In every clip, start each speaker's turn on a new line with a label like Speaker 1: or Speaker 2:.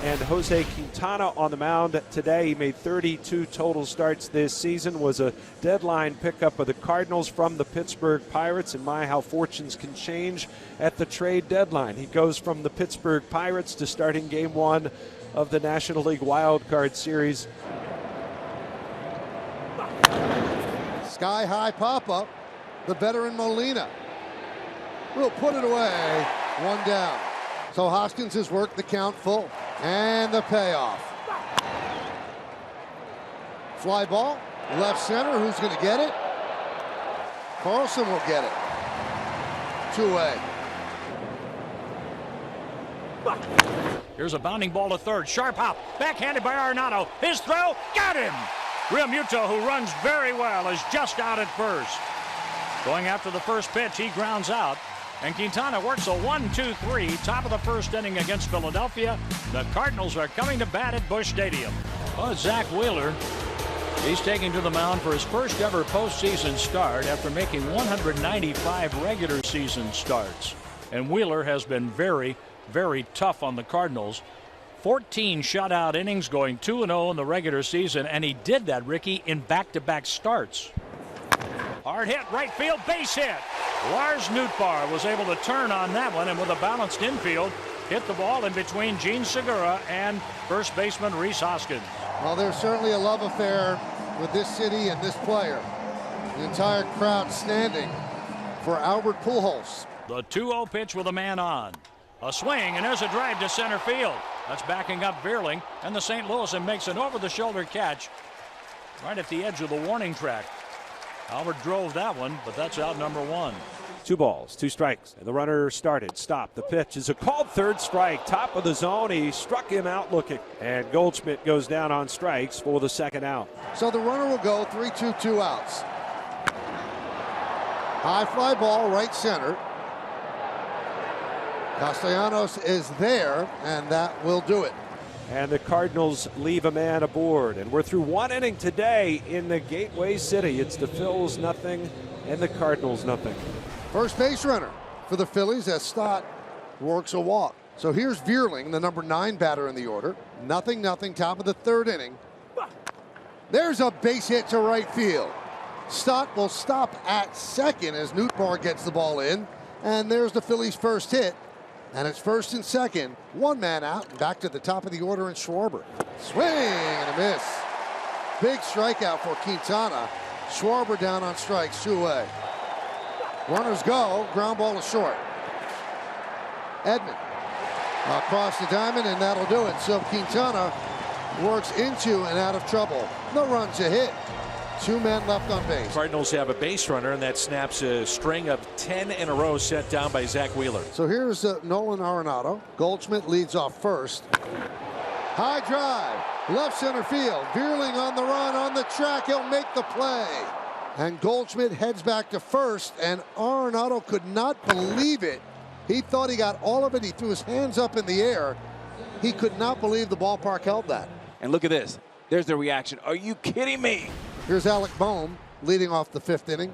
Speaker 1: and Jose Quintana on the mound today. He made 32 total starts this season, was a deadline pickup of the Cardinals from the Pittsburgh Pirates, and my, how fortunes can change at the trade deadline. He goes from the Pittsburgh Pirates to starting game one of the National League Wild Card Series.
Speaker 2: Sky-high pop-up, the veteran Molina will put it away, one down. So Hoskins has worked the count full, and the payoff. Fly ball, left center, who's going to get it? Carlson will get it. Two-way.
Speaker 3: Here's a bounding ball to third. Sharp hop. Backhanded by Arenado. His throw. Got him. Real Muto, who runs very well, is just out at first. Going after the first pitch, he grounds out. And Quintana works a 1-2-3. Top of the first inning against Philadelphia. The Cardinals are coming to bat at Busch Stadium. Well, Zach Wheeler. He's taking to the mound for his first ever postseason start after making 195 regular season starts. And Wheeler has been very, very tough on the Cardinals. 14 shutout innings, going 2-0 in the regular season, and he did that, Ricky, in back-to-back starts. Hard hit, right field, base hit. Lars Nootbaar was able to turn on that one, and with a balanced infield, hit the ball in between Gene Segura and first baseman Rhys Hoskins.
Speaker 2: Well, there's certainly a love affair with this city and this player. The entire crowd standing for Albert Pujols.
Speaker 3: The 2-0 pitch with a man on. A swing, and there's a drive to center field. That's backing up Veerling, and the St. Louisan makes an over-the-shoulder catch right at the edge of the warning track. Albert drove that one, but that's out number one.
Speaker 1: 2 balls, 2 strikes, and the runner started. Stop. The pitch is a called third strike. Top of the zone. He struck him out looking, and Goldschmidt goes down on strikes for the second out.
Speaker 2: So the runner will go 3-2, 2 outs. High fly ball, right center. Castellanos is there, and that will do it.
Speaker 1: And the Cardinals leave a man aboard, and we're through 1 inning today in the Gateway City. It's the Phils nothing and the Cardinals nothing.
Speaker 2: First base runner for the Phillies as Stott works a walk. So here's Veerling, the number 9 batter in the order. 0-0, top of the 3rd inning. There's a base hit to right field. Stott will stop at second as Nootbaar gets the ball in, and there's the Phillies' first hit. And it's first and second, 1 man out, and back to the top of the order in Schwarber. Swing and a miss. Big strikeout for Quintana. Schwarber down on strikes, 2 away. Runners go, ground ball is short. Edman across the diamond, and that'll do it. So Quintana works into and out of trouble. No runs, a hit. 2 men left on base.
Speaker 4: Cardinals have a base runner, and that snaps a string of 10 in a row set down by Zach Wheeler.
Speaker 2: So here's Nolan Arenado. Goldschmidt leads off first. High drive, left center field. Veerling on the run, on the track. He'll make the play. And Goldschmidt heads back to first, and Arenado could not believe it. He thought he got all of it. He threw his hands up in the air. He could not believe the ballpark held that.
Speaker 5: And look at this. There's the reaction. Are you kidding me?
Speaker 2: Here's Alec Bohm leading off the 5th inning.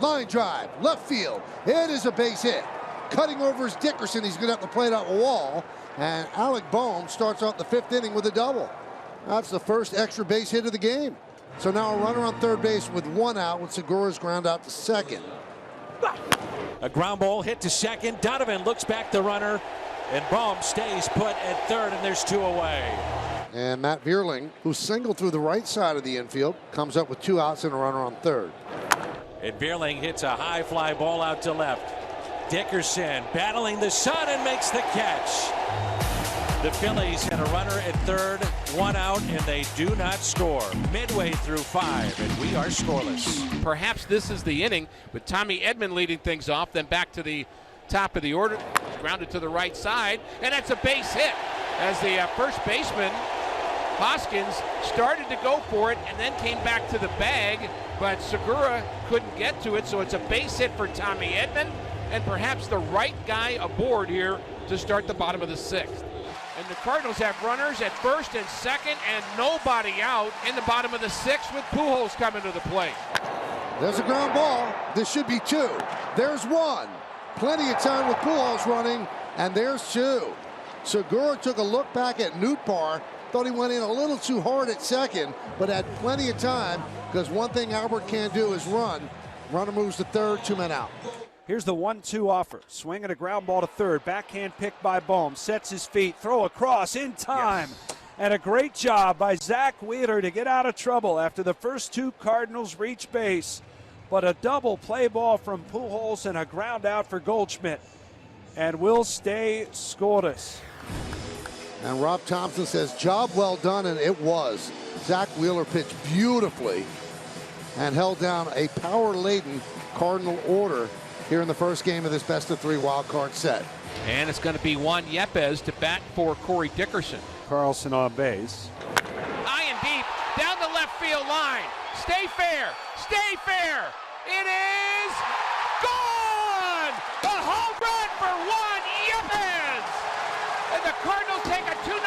Speaker 2: Line drive, left field. It is a base hit. Cutting over is Dickerson. He's going to have to play it out the wall. And Alec Bohm starts off the 5th inning with a double. That's the first extra base hit of the game. So now a runner on 3rd base with 1 out with Segura's ground out to second.
Speaker 4: A ground ball hit to second. Donovan looks back the runner, and Bohm stays put at 3rd, and there's 2 away.
Speaker 2: And Matt Veerling, who singled through the right side of the infield, comes up with 2 outs and a runner on 3rd.
Speaker 4: And Veerling hits a high fly ball out to left. Dickerson battling the sun and makes the catch. The Phillies had a runner at 3rd, 1 out, and they do not score. Midway through 5, and we are scoreless.
Speaker 6: Perhaps this is the inning with Tommy Edman leading things off, then back to the top of the order. Grounded to the right side, and that's a base hit as the first baseman Hoskins started to go for it and then came back to the bag, but Segura couldn't get to it, so it's a base hit for Tommy Edman, and perhaps the right guy aboard here to start the bottom of the 6th. And the Cardinals have runners at 1st and 2nd and nobody out in the bottom of the 6th with Pujols coming to the plate.
Speaker 2: There's a ground ball. This should be 2. There's 1. Plenty of time with Pujols running, and there's 2. Segura took a look back at Nootbaar. Thought he went in a little too hard at second, but had plenty of time, because one thing Albert can't do is run. Runner moves to third, 2 men out.
Speaker 1: Here's the 1-2 offer. Swing and a ground ball to third. Backhand pick by Bohm. Sets his feet. Throw across in time. Yes. And a great job by Zach Wheeler to get out of trouble after the first 2 Cardinals reach base. But a double play ball from Pujols and a ground out for Goldschmidt. And will stay scoreless.
Speaker 2: And Rob Thompson says, job well done, and it was. Zach Wheeler pitched beautifully and held down a power-laden Cardinal order here in the first game of this best-of-3 wild card set.
Speaker 6: And it's going to be Juan Yepez to bat for Corey Dickerson.
Speaker 1: Carlson on base.
Speaker 6: High and deep, down the left field line. Stay fair, stay fair. It is gone! A home run for Juan Yepez! And the Cardinals take a 2-0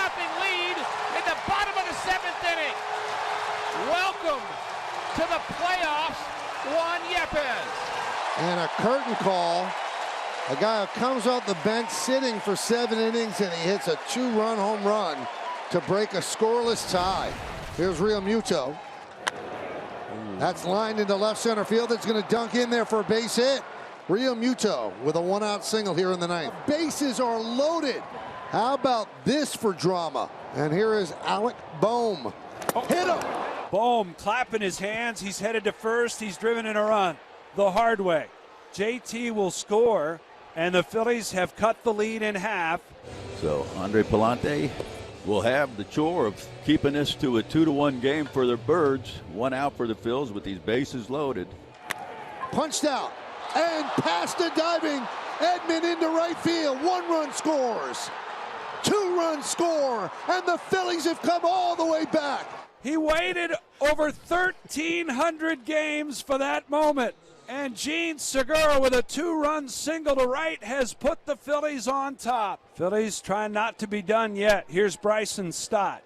Speaker 6: lead in the bottom of the 7th inning. Welcome to the playoffs, Juan Yepez.
Speaker 2: And a curtain call. A guy who comes off the bench sitting for 7 innings, and he hits a 2-run home run to break a scoreless tie. Here's Real Muto. That's lined into left center field. It's going to dunk in there for a base hit. Real Muto with a 1-out single here in the 9th. Bases are loaded. How about this for drama? And here is Alec Bohm. Hit him.
Speaker 1: Bohm clapping his hands. He's headed to first. He's driven in a run the hard way. JT will score, and the Phillies have cut the lead in half.
Speaker 7: So Andre Palante will have the chore of keeping this to a 2-1 game for the Birds. 1 out for the Phils with these bases loaded.
Speaker 2: Punched out and past a diving Edman into right field. 1-run scores. 2-run score, and the Phillies have come all the way back.
Speaker 1: He waited over 1,300 games for that moment. And Gene Segura with a 2-run single to right has put the Phillies on top. Phillies trying not to be done yet. Here's Bryson Stott.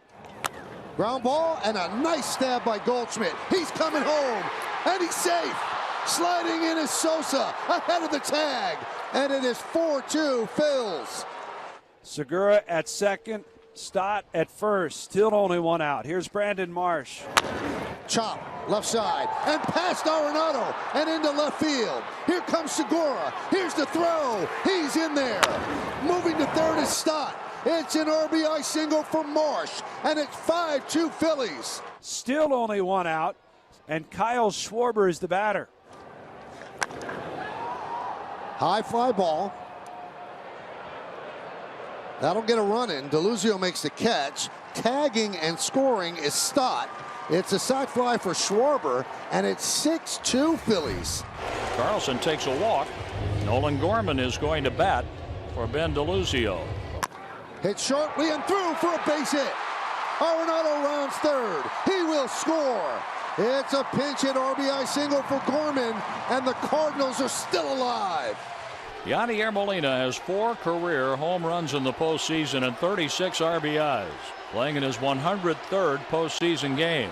Speaker 2: Ground ball and a nice stab by Goldschmidt. He's coming home, and he's safe. Sliding in is Sosa ahead of the tag, and it is 4-2 Phils.
Speaker 1: Segura at second, Stott at first. Still only 1 out. Here's Brandon Marsh.
Speaker 2: Chop, left side, and past Arenado, and into left field. Here comes Segura. Here's the throw. He's in there. Moving to third is Stott. It's an RBI single for Marsh, and it's 5-2 Phillies.
Speaker 1: Still only 1 out, and Kyle Schwarber is the batter.
Speaker 2: High fly ball. That'll get a run in. DeLuzio makes the catch. Tagging and scoring is Stott. It's a sac fly for Schwarber, and it's 6-2 Phillies.
Speaker 3: Carlson takes a walk. Nolan Gorman is going to bat for Ben DeLuzio.
Speaker 2: Hit sharply and through for a base hit. Arenado rounds third. He will score. It's a pinch hit RBI single for Gorman, and the Cardinals are still alive.
Speaker 3: Yadier Molina has 4 career home runs in the postseason and 36 RBIs, playing in his 103rd postseason game.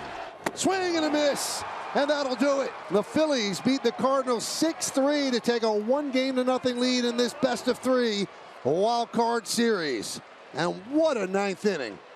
Speaker 2: Swing and a miss, and that'll do it. The Phillies beat the Cardinals 6-3 to take a 1-0 lead in this best-of-3 wild card series. And what a 9th inning.